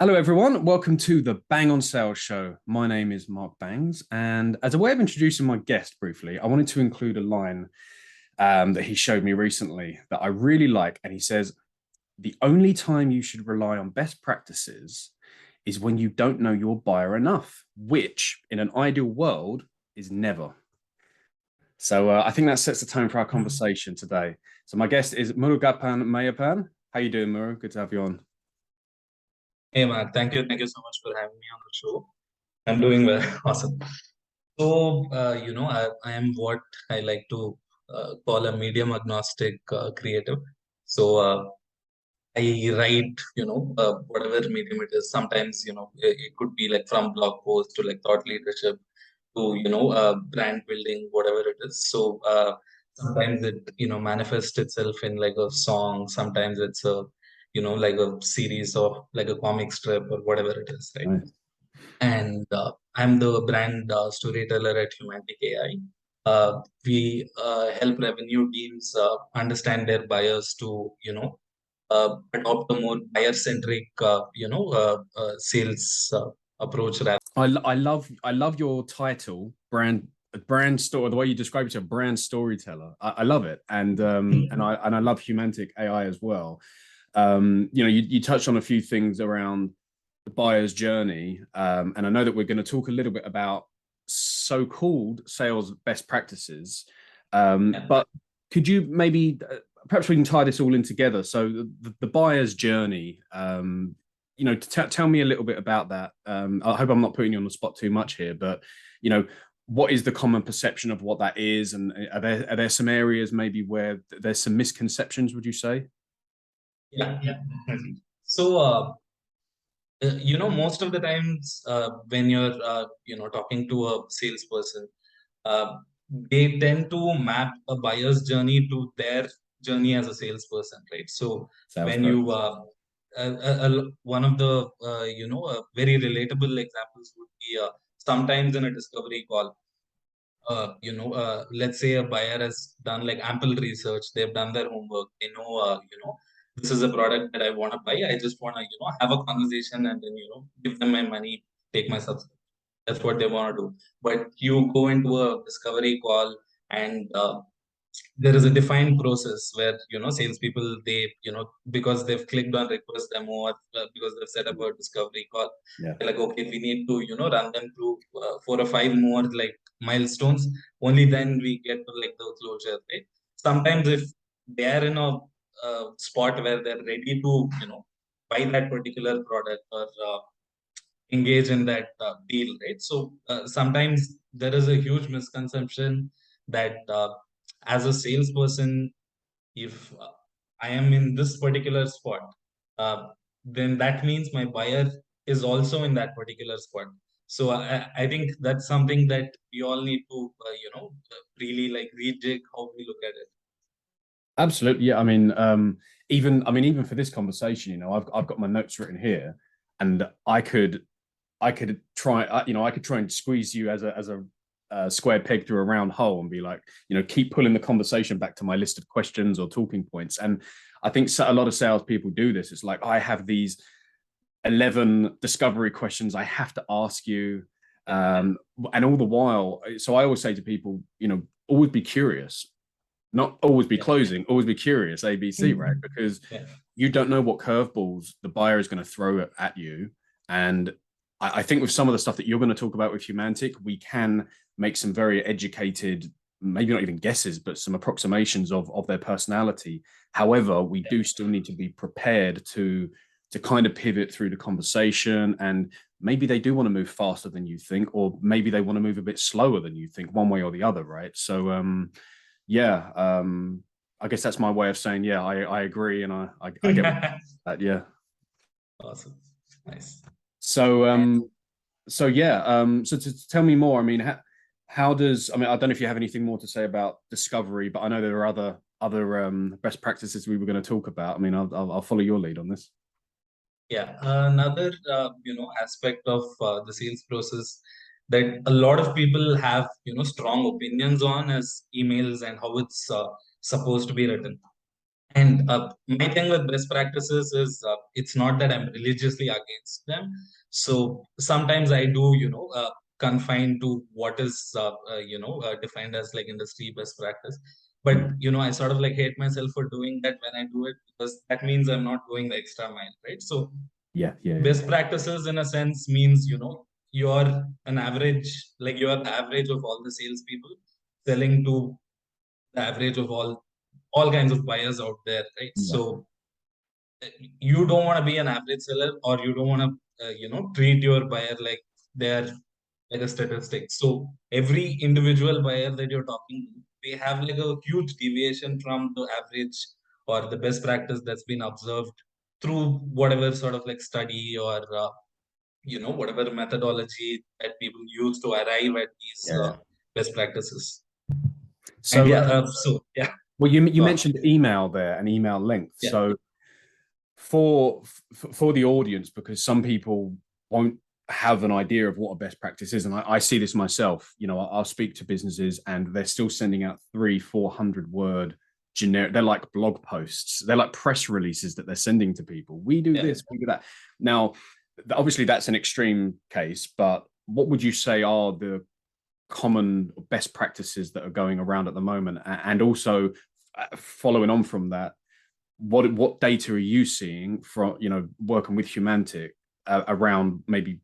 Hello, everyone. Welcome to the Bang on Sales show. My name is Mark Bangs. And as a way of introducing my guest briefly, I wanted to include a line that he showed me recently that I really like. And he says, the only time you should rely on best practices is when you don't know your buyer enough, which in an ideal world is never. So I think that sets the tone for our conversation today. So my guest is Murugappan Meiyappan. How you doing, Muru? Good to have you on. Hey Mark, thank you. Thank you so much for having me on the show. I'm doing well. Awesome. So, I am what I like to call a medium agnostic creative. So, I write, whatever medium it is. Sometimes, it could be like from blog posts to like thought leadership to, brand building, whatever it is. So, sometimes it, manifests itself in like a song. Sometimes it's like a series of like a comic strip or whatever it is, right? Nice. And I'm the brand storyteller at Humantic AI. We help revenue teams understand their buyers to, adopt a more buyer-centric, sales approach rather. I love your title, brand story. The way you describe it, a brand storyteller. I love it, and I love Humantic AI as well. You touched on a few things around the buyer's journey, and I know that we're going to talk a little bit about so-called sales best practices. But could you maybe perhaps we can tie this all in together? So the buyer's journey. Tell me a little bit about that. I hope I'm not putting you on the spot too much here, but what is the common perception of what that is, and are there some areas maybe where there's some misconceptions? Would you say? Yeah. So, most of the times when you're, talking to a salesperson, uh, they tend to map a buyer's journey to their journey as a salesperson, right? So Sales when you, process. one of the, very relatable examples would be sometimes in a discovery call, let's say a buyer has done like ample research, they've done their homework, they know, this is a product that I want to buy. I just want to, have a conversation and then, give them my money, take my subscription. That's what they want to do. But you go into a discovery call and there is a defined process where salespeople they because they've clicked on request demo or because they've set up a discovery call, Yeah. they're like, okay, we need to run them through 4 or 5 more like milestones. Only then we get to like the closure, right? Sometimes if they are in a spot where they're ready to buy that particular product or engage in that deal, right? So sometimes there is a huge misconception that as a salesperson, if I am in this particular spot, uh, then that means my buyer is also in that particular spot. So I think that's something that we all need to, really like rejig how we look at it. Absolutely. Yeah. I mean, even for this conversation, I've got my notes written here, and I could try, I could try and squeeze you as a square peg through a round hole and be like, keep pulling the conversation back to my list of questions or talking points. And I think a lot of salespeople do this. It's like I have these 11 discovery questions I have to ask you, and all the while. So I always say to people, always be curious, not always be Yeah. closing, always be curious, ABC, right? Because Yeah. you don't know what curveballs the buyer is going to throw at you. And I think with some of the stuff that you're going to talk about with Humantic, we can make some very educated, maybe not even guesses, but some approximations of their personality. However, we do still need to be prepared to kind of pivot through the conversation, and maybe they do want to move faster than you think, or maybe they want to move a bit slower than you think, one way or the other, right? So yeah, I guess that's my way of saying, yeah, I agree, and I get that. Yeah. Awesome. Nice. So so to tell me more, I mean, how does, I mean, I don't know if you have anything more to say about discovery, but I know there are other best practices we were going to talk about. I mean, I'll follow your lead on this. Yeah, another aspect of the sales process that a lot of people have strong opinions on is emails and how it's supposed to be written. And my thing with best practices is it's not that I'm religiously against them. So sometimes I do, confine to what is, defined as like industry best practice. But, I sort of like hate myself for doing that when I do it, because that means I'm not going the extra mile, right? So best practices in a sense means, you're an average, like you're the average of all the salespeople selling to the average of all kinds of buyers out there, right? So you don't want to be an average seller, or you don't want to treat your buyer like they're like a statistic. So every individual buyer that you're talking to, they have like a huge deviation from the average or the best practice that's been observed through whatever sort of like study or whatever methodology that people use to arrive at these best practices. So, well, you mentioned email there and email length. Yeah. So for the audience, because some people won't have an idea of what a best practice is, and I see this myself. I'll speak to businesses and they're still sending out 300-400 word generic. They're like blog posts. They're like press releases that they're sending to people. We do this, we do that. Now, obviously, that's an extreme case, but what would you say are the common best practices that are going around at the moment? And also, following on from that, what data are you seeing from working with Humantic around maybe,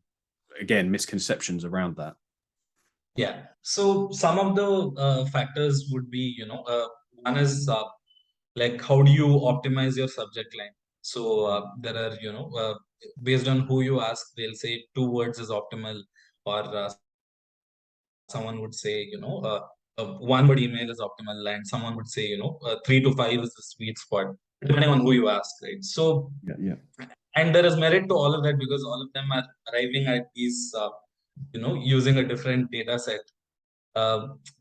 again, misconceptions around that? Yeah. So some of the factors would be, one is like how do you optimize your subject line? So there are, based on who you ask, they'll say 2 words is optimal, or someone would say, one word email is optimal, and someone would say, 3 to 5 is the sweet spot, depending on who you ask, right? So, and there is merit to all of that, because all of them are arriving at these, using a different data set.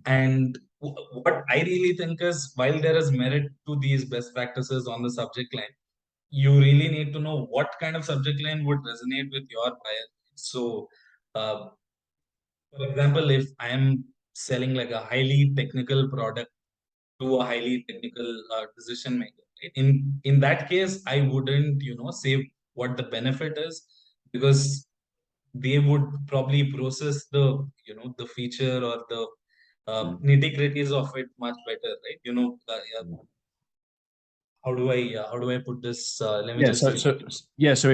And what I really think is, while there is merit to these best practices on the subject line, you really need to know what kind of subject line would resonate with your buyer. So, for example, if I am selling like a highly technical product to a highly technical decision maker, right? In that case, I wouldn't, say what the benefit is, because they would probably process the feature or the nitty-gritties of it much better, right? How do I put this? Let me just so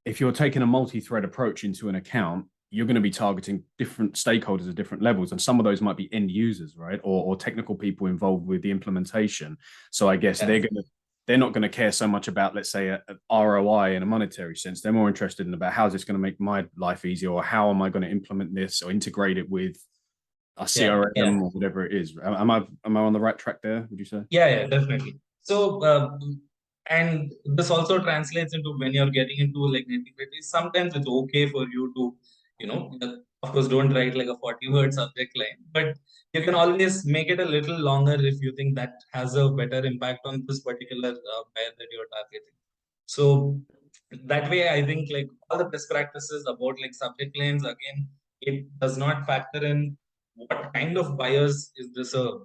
if you're taking a multi-thread approach into an account, you're going to be targeting different stakeholders at different levels, and some of those might be end users, right, or technical people involved with the implementation. So I guess they're not going to care so much about, let's say, a ROI in a monetary sense. They're more interested in about how is this going to make my life easier, or how am I going to implement this or integrate it with a CRM or whatever it is. Am I on the right track there, would you say? Yeah, definitely. So, and this also translates into when you're getting into like nitty-gritty. Sometimes it's okay for you to, of course, don't write like a 40-word subject line, but you can always make it a little longer if you think that has a better impact on this particular buyer that you're targeting. So that way, I think like all the best practices about like subject lines, again, it does not factor in what kind of buyers is this a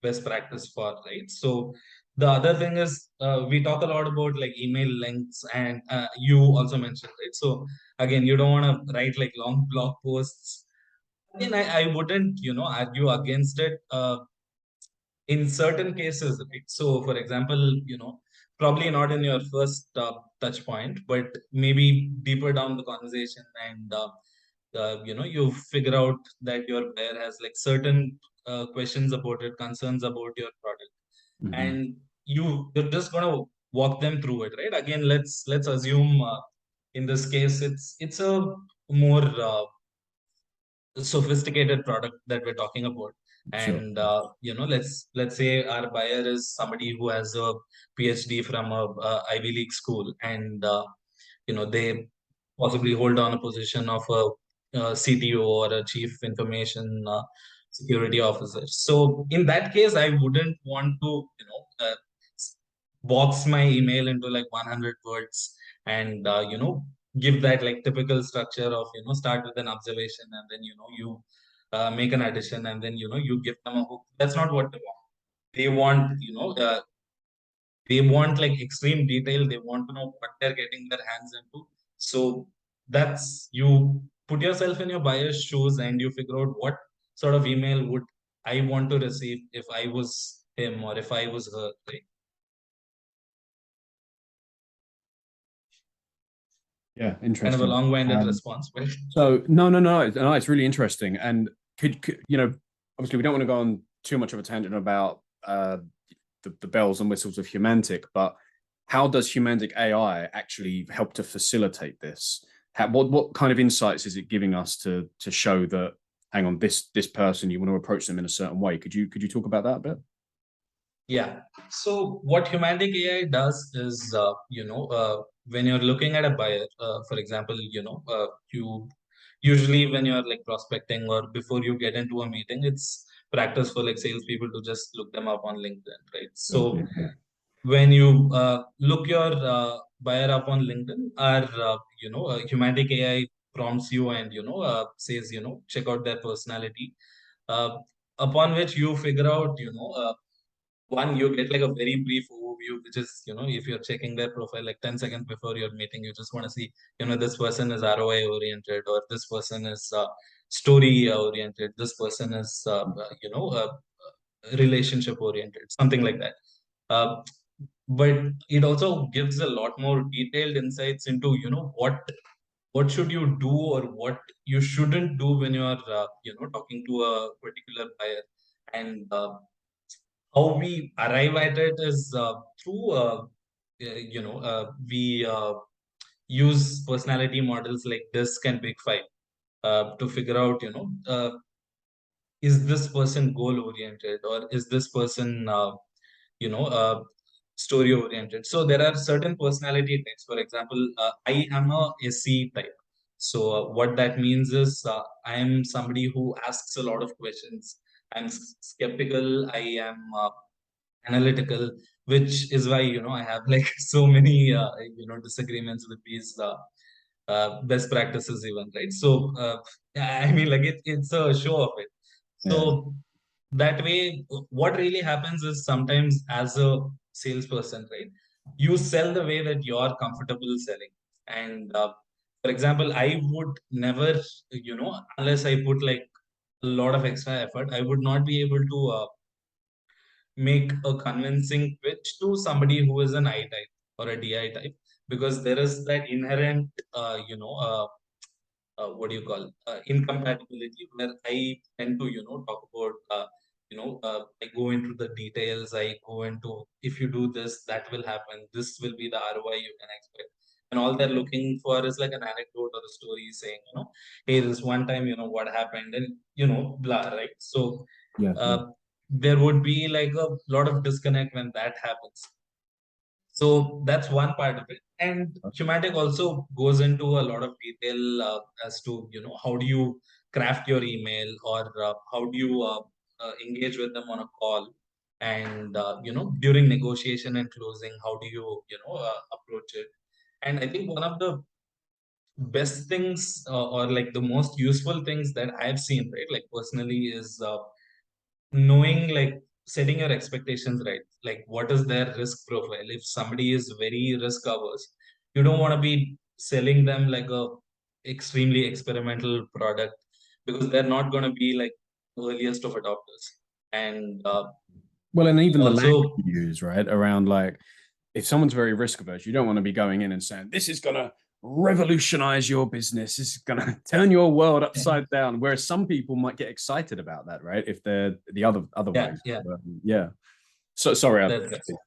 best practice for, right? So the other thing is we talk a lot about like email lengths, and you also mentioned, right? So again, you don't want to write like long blog posts. Again, I wouldn't, argue against it in certain cases, right? So for example, probably not in your first touch point, but maybe deeper down the conversation, and you figure out that your buyer has like certain questions about it, concerns about your product, and you're just gonna walk them through it, right? Again, let's assume in this case it's a more sophisticated product that we're talking about, and let's say our buyer is somebody who has a PhD from a Ivy League school, and they possibly hold on a position of a CTO or a chief information security officer. So in that case, I wouldn't want to box my email into like 100 words, and give that like typical structure of start with an observation, and then you make an addition, and then you give them a hook. That's not what they want. They want they want like extreme detail. They want to know what they're getting their hands into. So that's, you put yourself in your buyer's shoes and you figure out what sort of email would I want to receive if I was him or if I was her, right? Yeah, interesting. Kind of a long-winded response, but so no, it's really interesting. And could you know, obviously we don't want to go on too much of a tangent about the bells and whistles of Humantic, but how does Humantic AI actually help to facilitate this? What kind of insights is it giving us to show that, hang on, this person, you want to approach them in a certain way? Could you talk about that a bit? Yeah. So what Humantic AI does is, when you're looking at a buyer, for example, you usually when you're like prospecting or before you get into a meeting, it's practice for like salespeople to just look them up on LinkedIn, right? So when you look your buyer up on LinkedIn, or Humantic AI prompts you and says check out their personality, uh, upon which you figure out one, you get like a very brief overview, which is, if you're checking their profile like 10 seconds before your meeting, you just want to see, this person is ROI oriented, or this person is story oriented, this person is, relationship oriented, something like that. But it also gives a lot more detailed insights into, what should you do or what you shouldn't do when you're, talking to a particular buyer. And how we arrive at it is through we use personality models like DISC and Big Five to figure out is this person goal oriented, or is this person you know uh, story oriented. So there are certain personality types. For example, I am a SC type. So what that means is, I am somebody who asks a lot of questions. I'm skeptical. I am analytical, which is why I have like so many disagreements with these best practices even, right? So I mean, like it's a show of it. So that way, what really happens is, sometimes as a salesperson, right, you sell the way that you're comfortable selling. And for example, I would never, unless I put like a lot of extra effort, I would not be able to make a convincing pitch to somebody who is an I type or a DI type, because there is that inherent, what do you call, incompatibility, where I tend to talk about I go into the details. I go into, if you do this, that will happen, this will be the ROI you can expect. And all they're looking for is like an anecdote or a story saying, hey, this one time, what happened, and blah, right? So there would be like a lot of disconnect when that happens. So that's one part of it. And Humantic also goes into a lot of detail as to, how do you craft your email, or how do you engage with them on a call. And, during negotiation and closing, how do you, approach it. And I think one of the best things, or like the most useful things that I've seen, right, like personally, is knowing, like setting your expectations right. Like, what is their risk profile? If somebody is very risk averse, you don't want to be selling them like a extremely experimental product, because they're not going to be like earliest of adopters. And well, and even the language also, you use, right, around like, if someone's very risk averse, you don't want to be going in and saying, this is going to revolutionize your business. This is going to turn your world upside down. Whereas some people might get excited about that, right? If they're the other way. Yeah. So sorry,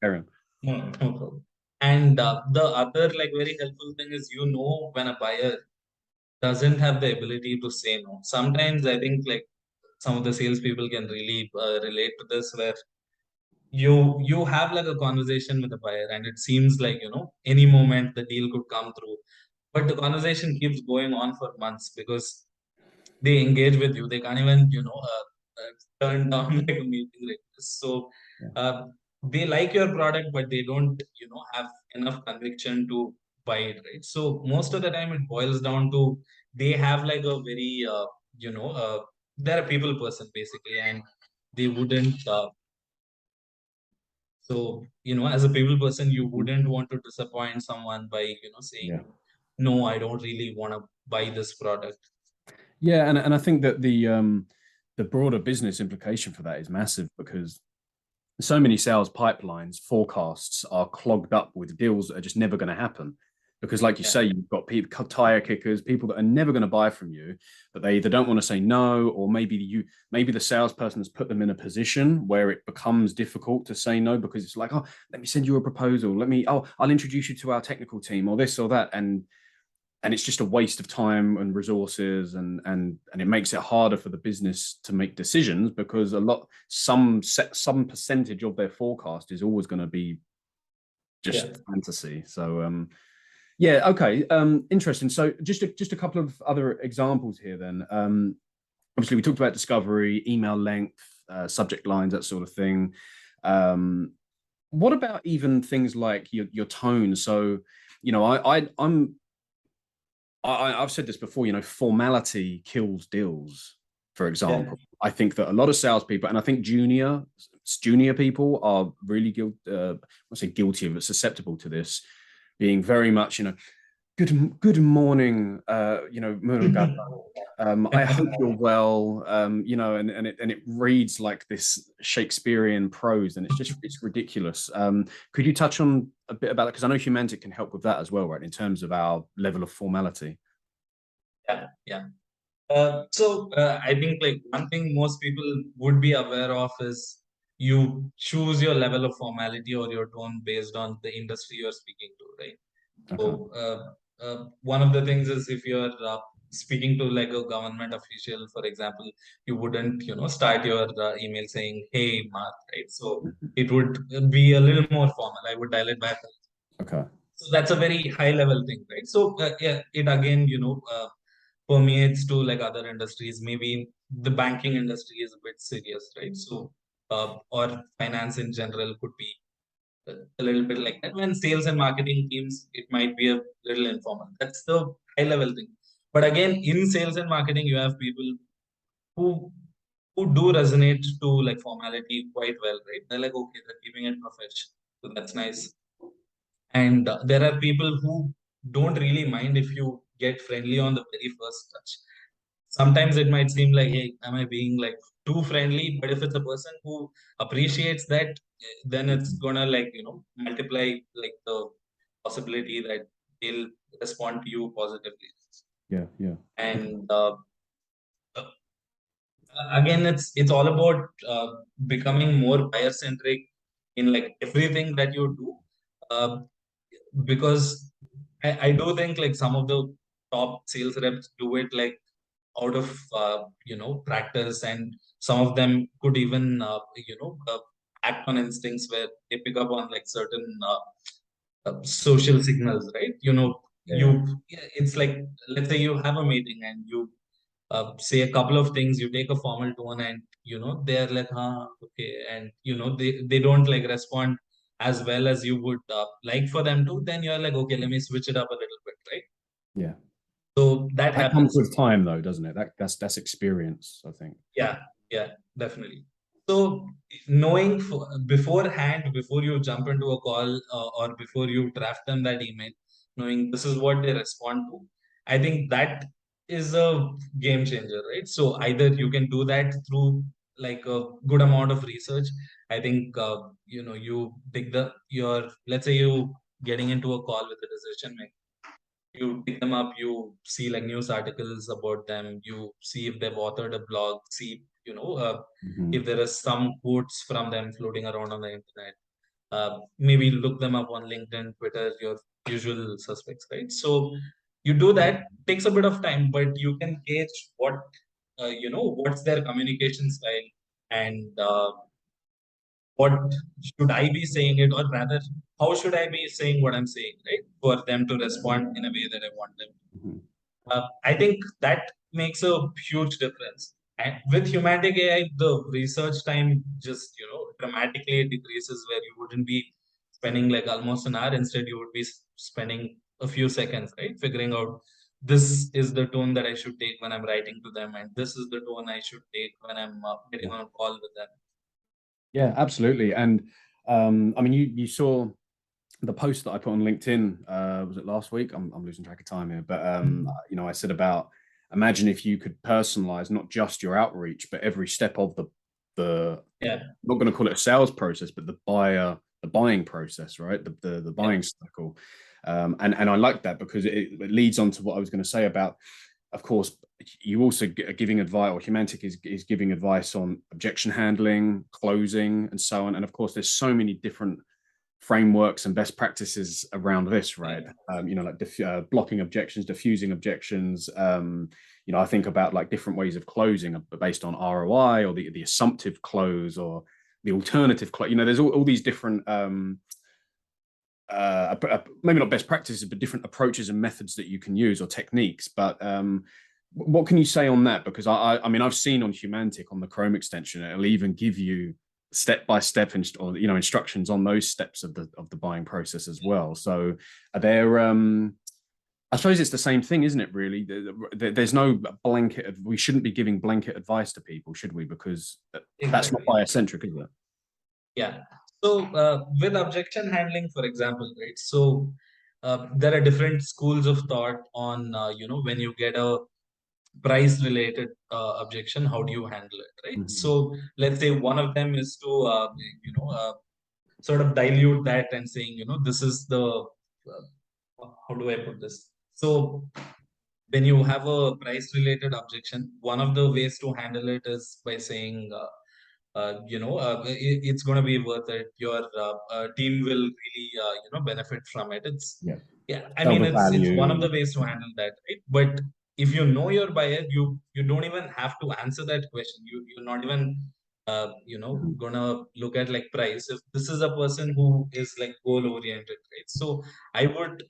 Aaron. No problem. And the other like very helpful thing is, when a buyer doesn't have the ability to say no. Sometimes I think like some of the salespeople can really relate to this, where you have like a conversation with a buyer, and it seems like any moment the deal could come through, but the conversation keeps going on for months because they engage with you. They can't even turn down like a meeting like this. So uh, they like your product, but they don't have enough conviction to buy it, right? So most of the time it boils down to, they have like a very they're a people person basically, and they wouldn't So, as a people person, you wouldn't want to disappoint someone by, saying, no, I don't really want to buy this product. Yeah, and I think that the broader business implication for that is massive, because so many sales pipelines forecasts are clogged up with deals that are just never going to happen, because like you say, you've got people, tire kickers, people that are never going to buy from you, but they either don't want to say no, or maybe the salesperson has put them in a position where it becomes difficult to say no, because it's like, oh, let me send you a proposal, I'll introduce you to our technical team, or this or that, and it's just a waste of time and resources, and it makes it harder for the business to make decisions, because some percentage of their forecast is always going to be just fantasy. So yeah, okay, interesting. So just a couple of other examples here then. Obviously we talked about discovery, email length, subject lines, that sort of thing. What about even things like your tone? So I've said this before, formality kills deals, for example. I think that a lot of salespeople, and I think junior people are really guilty of it, susceptible to this, being very much, good morning, Murugappan. I hope you're well, and it reads like this Shakespearean prose, and it's ridiculous. Could you touch on a bit about that? Because I know Humantic can help with that as well, right? In terms of our level of formality. Yeah. So I think like one thing most people would be aware of is you choose your level of formality or your tone based on the industry you're speaking to, right? Okay. So one of the things is, if you're speaking to like a government official, for example, you wouldn't, start your email saying, "Hey, Mark," right? So it would be a little more formal. I would dial it back. Okay. So that's a very high level thing, right? So yeah, it again, permeates to like other industries. Maybe the banking industry is a bit serious, right? So or finance in general could be a little bit like that. When sales and marketing teams, it might be a little informal. That's the high level thing. But again, in sales and marketing, you have people who do resonate to like formality quite well, right? They're like, okay, they're keeping it professional, so that's nice. And there are people who don't really mind if you get friendly on the very first touch. Sometimes it might seem like, hey, am I being like too friendly? But if it's a person who appreciates that, then it's gonna like, multiply like the possibility that they'll respond to you positively. Yeah. And again, it's all about becoming more buyer centric in like everything that you do, because I do think like some of the top sales reps do it like out of practice, and some of them could even act on instincts where they pick up on like certain social signals, right? It's like, let's say you have a meeting and you say a couple of things, you take a formal tone, and they're like, okay, and they don't like respond as well as you would like for them to. Then you're like, okay, let me switch it up a little bit, right? Yeah. So that That happens comes with time, though, doesn't it? That's experience, I think. Yeah, definitely. So knowing beforehand, before you jump into a call, or before you draft them that email, knowing this is what they respond to, I think that is a game changer, right? So either you can do that through like a good amount of research. I think you pick let's say you getting into a call with a decision maker, you pick them up, you see like news articles about them, you see if they've authored a blog, see if there are some quotes from them floating around on the internet. Maybe look them up on LinkedIn, Twitter, your usual suspects, right? So you do that, takes a bit of time, but you can gauge what's their communication style, and what should I be saying it, or rather, how should I be saying what I'm saying, right? For them to respond in a way that I want them to. I think that makes a huge difference. And with Humantic AI, the research time just dramatically decreases, where you wouldn't be spending like almost an hour. Instead, you would be spending a few seconds, right, figuring out this is the tone that I should take when I'm writing to them, and this is the tone I should take when I'm getting on a call with them. Yeah, absolutely. And I mean, you saw the post that I put on LinkedIn, was it last week? I'm losing track of time here, but you know, I said about imagine if you could personalize not just your outreach, but every step of the Yeah. I'm not going to call it a sales process, but the buying process, right? The buying cycle. And I like that because it leads on to what I was going to say about, of course, you also are giving advice, or Humantic is giving advice on objection handling, closing, and so on. And of course, there's so many different frameworks and best practices around this, right? You know, like blocking objections, diffusing objections. You know, I think about like different ways of closing based on ROI, or the assumptive close, or the alternative close. You know, there's all these different maybe not best practices, but different approaches and methods that you can use, or techniques. But what can you say on that? Because I mean, I've seen on Humantic, on the Chrome extension, it'll even give you step-by-step or you know, instructions on those steps of the buying process as well. So are there I suppose it's the same thing, isn't it, really? There's no blanket we shouldn't be giving blanket advice to people, should we? Because that's not buyer-centric, is it? Yeah. So with objection handling, for example, right? So there are different schools of thought on, you know, when you get a price related objection, how do you handle it, right? So let's say one of them is to, you know, sort of dilute that and saying, you know, this is the, how do I put this? So when you have a price related objection, one of the ways to handle it is by saying, you know, it's going to be worth it. Your team will really, you know, benefit from it. It's, yeah, I mean, it's one of the ways to handle that, right? But if you know your buyer, you don't even have to answer that question. You're not even, you know, gonna look at like price. If this is a person who is like goal oriented, right? So I would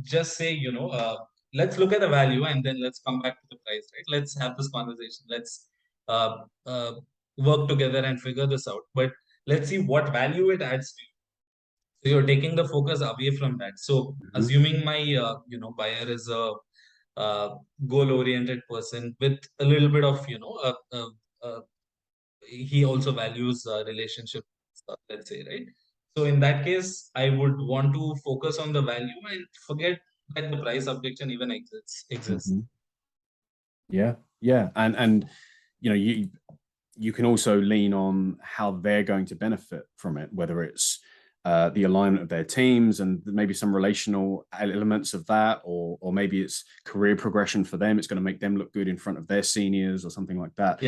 just say, you know, let's look at the value and then let's come back to the price, right? Let's have this conversation. Let's uh, uh, work together and figure this out. But let's see what value it adds to you. So you're taking the focus away from that. So assuming my you know, buyer is a goal-oriented person with a little bit of, you know, he also values relationship, let's say, right? So in that case, I would want to focus on the value and forget that the price objection even exists. Yeah, yeah, and you know, you can also lean on how they're going to benefit from it, whether it's the alignment of their teams and maybe some relational elements of that, or maybe it's career progression for them. It's going to make them look good in front of their seniors or something like that.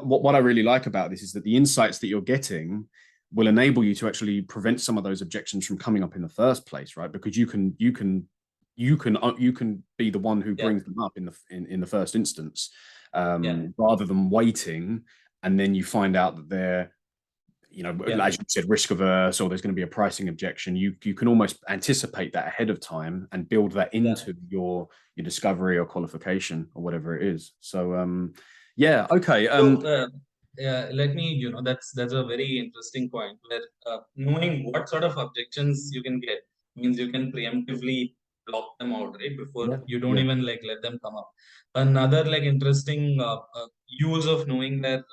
What I really like about this is that the insights that you're getting will enable you to actually prevent some of those objections from coming up in the first place, right? Because you can be the one who brings them up in the first instance, rather than waiting and then you find out that they're, you know, as you said, risk averse, or there's going to be a pricing objection. You can almost anticipate that ahead of time and build that into your discovery or qualification or whatever it is. So yeah, okay. Let me, you know, that's a very interesting point where knowing what sort of objections you can get means you can preemptively block them out, right? Before you don't even like let them come up. Another like interesting use of knowing that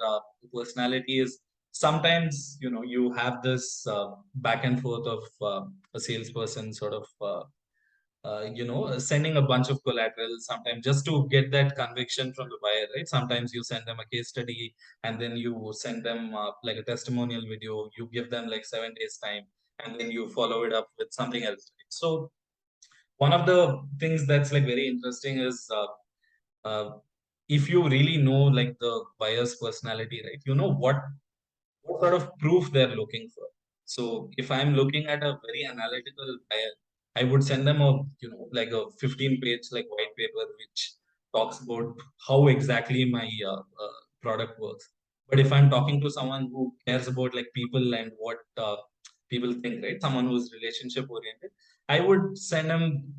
personality is sometimes, you know, you have this back and forth of a salesperson sort of you know, sending a bunch of collateral sometimes just to get that conviction from the buyer, right? Sometimes you send them a case study and then you send them like a testimonial video, you give them like 7 days time, and then you follow it up with something else, right? So one of the things that's like very interesting is if you really know like the buyer's personality, right? You know what sort of proof they're looking for. So if I'm looking at a very analytical buyer, I would send them a, you know, like a 15-page like white paper which talks about how exactly my product works. But if I'm talking to someone who cares about like people and what people think, right? Someone who's relationship oriented, I would send them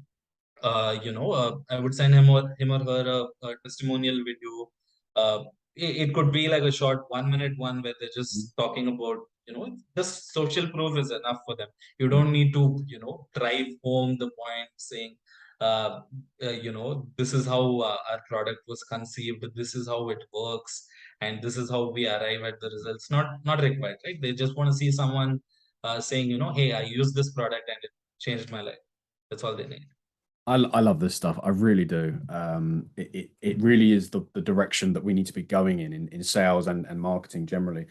you know, I would send him or her a testimonial video. It could be like a short 1 minute one where they're just talking about, you know, just social proof is enough for them. You don't need to, you know, drive home the point saying, you know, this is how our product was conceived, this is how it works, and this is how we arrive at the results. Not required, right? They just want to see someone saying, hey, I use this product and it changed my life. That's all they need. I love this stuff. I really do. It really is the direction that we need to be going in sales and marketing generally.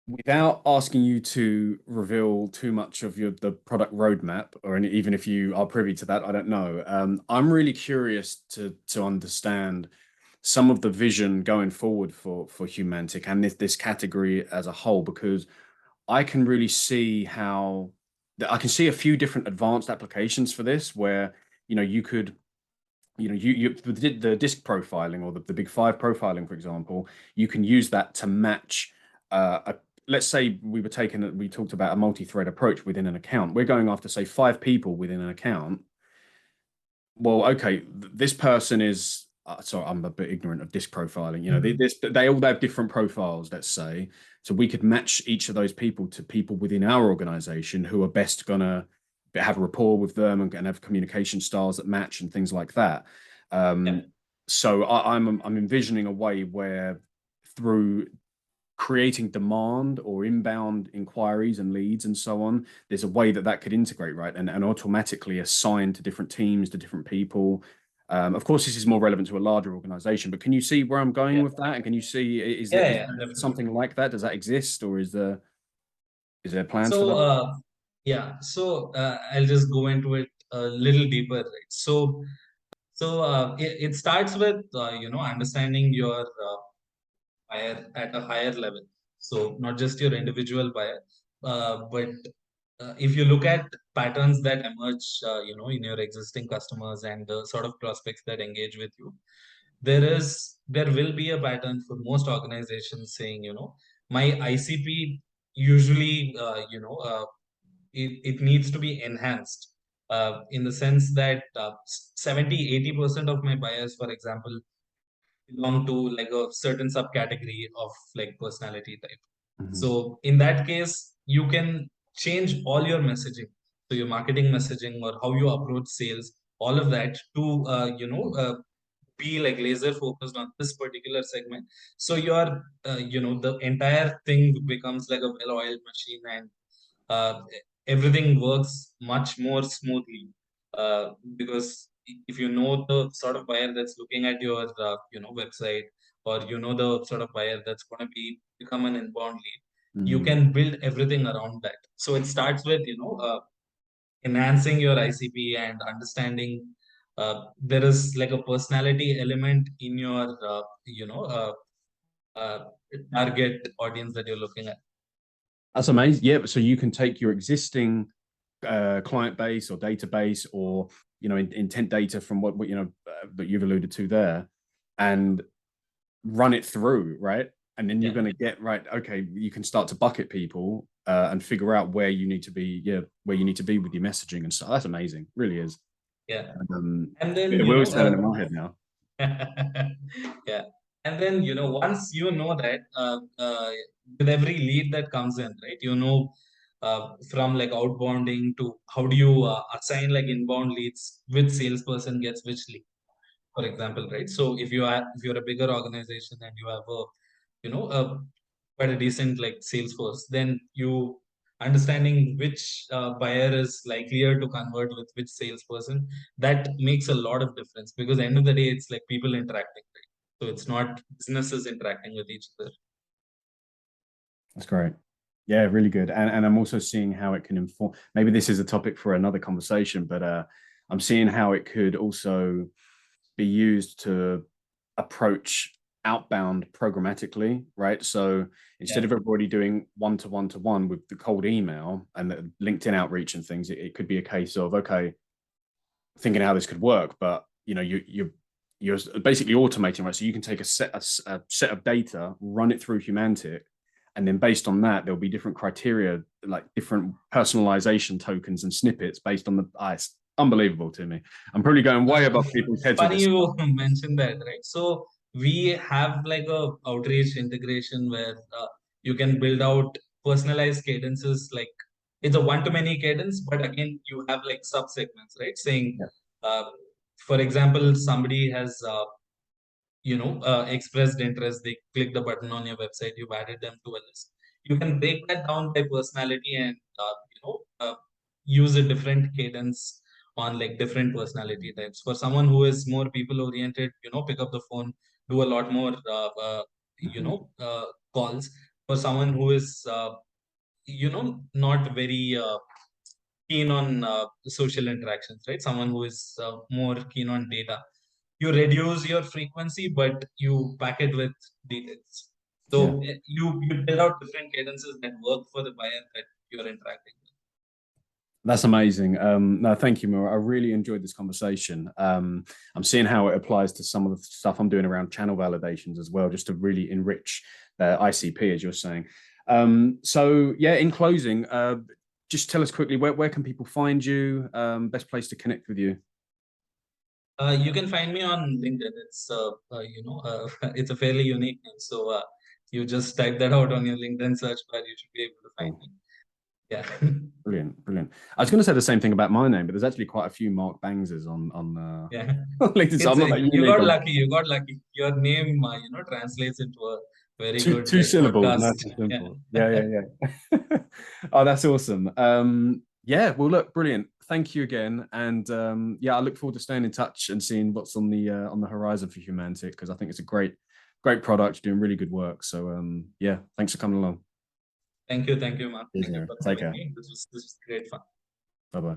Without asking you to reveal too much of the product roadmap, or even if you are privy to that, I don't know. I'm really curious to understand some of the vision going forward for Humantic and this category as a whole, because I can really see how I can see a few different advanced applications for this where you could you the disc profiling, or the big five profiling, for example. You can use that to match let's say we talked about a multi-thread approach within an account. We're going after, say, 5 people within an account. Well, okay, this person is sorry, I'm a bit ignorant of disc profiling. They all have different profiles, let's say. So we could match each of those people to people within our organization who are best gonna have a rapport with them and have communication styles that match and things like that. So I'm envisioning a way where, through creating demand or inbound inquiries and leads and so on, there's a way that could integrate, right, and automatically assign to different teams, to different people. Of course, this is more relevant to a larger organization, but can you see where I'm going with that? And can you see, is there something like that? Does that exist, or is there plans for that? I'll just go into it a little deeper, right? It starts with understanding your buyer at a higher level. So not just your individual buyer, but if you look at patterns that emerge, in your existing customers and the sort of prospects that engage with you, there will be a pattern for most organizations saying, my ICP usually, it needs to be enhanced, in the sense that 70-80% of my buyers, for example, belong to like a certain subcategory of like personality type. So in that case, you can change all your messaging, so your marketing messaging or how you approach sales, all of that to be like laser focused on this particular segment. So your the entire thing becomes like a well-oiled machine, and uh, everything works much more smoothly, because if you know the sort of buyer that's looking at your website, or the sort of buyer that's going to become an inbound lead, you can build everything around that. So it starts with enhancing your ICP and understanding there is like a personality element in your uh, target audience that you're looking at. That's amazing. Yeah, so you can take your existing client base or database, or intent data from what that you've alluded to there, and run it through, right? And then you're going to get, right, okay, you can start to bucket people and figure out where you need to be, with your messaging and stuff. That's amazing, really is. And then the wheels turning in my head now. Yeah. And then, once you know that, with every lead that comes in, right, from like outbounding to how do you assign like inbound leads, which salesperson gets which lead, for example, right? So if you're a bigger organization and you have quite a decent like sales force, then you understanding which buyer is likelier to convert with which salesperson, that makes a lot of difference, because at the end of the day, it's like people interacting, right? So it's not businesses interacting with each other. That's great. Yeah, really good. And I'm also seeing how it can inform. Maybe this is a topic for another conversation, but I'm seeing how it could also be used to approach outbound programmatically, right? So instead of everybody doing one-to-one with the cold email and the LinkedIn outreach and things, it could be a case of, okay, thinking how this could work, but you're basically automating, right? So you can take a set of data, run it through Humantic, and then based on that, there'll be different criteria, like different personalization tokens and snippets based on the it's unbelievable to me. I'm probably going way above people's heads. Funny you mentioned that, right? So we have like a outreach integration where you can build out personalized cadences. Like it's a one-to-many cadence, but again, you have like sub-segments, right? Saying, for example, somebody has expressed interest, they click the button on your website, you've added them to a list. you can break that down by personality and use a different cadence on like different personality types. For someone who is more people oriented, pick up the phone, do a lot more calls. For someone who is not very keen on social interactions, right? Someone who is more keen on data. You reduce your frequency, but you pack it with details. So you build out different cadences that work for the buyer that you're interacting with. That's amazing. No, thank you, Mura. I really enjoyed this conversation. I'm seeing how it applies to some of the stuff I'm doing around channel validations as well, just to really enrich ICP, as you're saying. So yeah, in closing, just tell us quickly, where can people find you? Best place to connect with you? You can find me on LinkedIn. It's it's a fairly unique name. So you just type that out on your LinkedIn search bar, you should be able to find me. Yeah. Brilliant, brilliant. I was going to say the same thing about my name, but there's actually quite a few Mark Bangses on yeah. LinkedIn. So I'm not you got lucky. You got lucky. Your name, translates into a very good two syllables. podcast. Nice and simple. Yeah. Oh, that's awesome. Yeah. Well, look, brilliant. Thank you again, and yeah, I look forward to staying in touch and seeing what's on the horizon for Humantic, because I think it's a great product, doing really good work. So yeah, thanks for coming along. Thank you, Mark. Cheers, Thank you for Take having care. me. This was great fun. Bye bye.